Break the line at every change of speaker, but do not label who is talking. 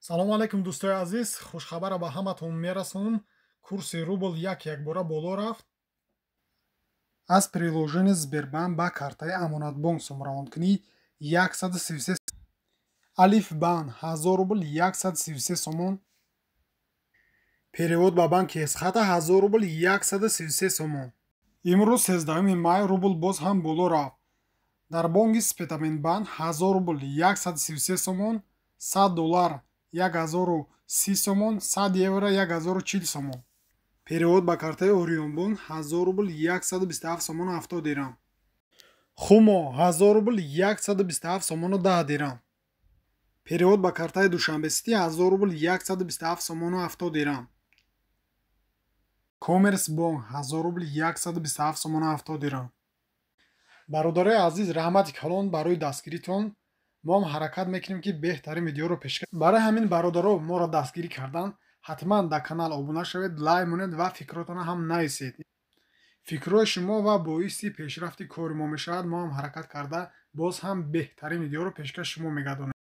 салому алайкум дӯстои азиз, хушхабара ба ҳаматон мерасонам. Курси рубл якбора боло рафт. аз приложени Сбербанк ба картаи амонатбонк сомравонкунӣ 133 алифбан 1000 рубл 133 сомон. перевод ба банки эсхата 1000 рубл 133 сомон. имрӯз 13 май рубл боз ҳам боло рафт. дар бонки Спетаминбанк 1000 рубл 133 сомон, 100 доллар 1030 сомон, 100 евро 1040 сомон. перевод ба картаи Орионбонк 1000 рубл 127 сомон 70 дирам. хумо 1000 рубл 127 сомон 10 дирам. перевод ба картаи Душанбесити 1000 рубл 127 сомон 70 дирам. Коммерсбанк 1000 рубл 127 сомон 70 дирам. бародарои азиз, раҳмати калон барои дастгиритон. мо ҳам ҳаракат мекунем ки беҳтарин видеоро пешкаш. барои ҳамин бародаро моро дастгирӣ кардан, ҳатман дар канал обуна шавед, лайк монед ва фикротона ҳам нависед. фикрҳои шумо ва боиси пешрафти кори мо мешавад. мо ҳам ҳаракат карда боз ҳам беҳтарин видеоро пешкаш шумо мегардонем.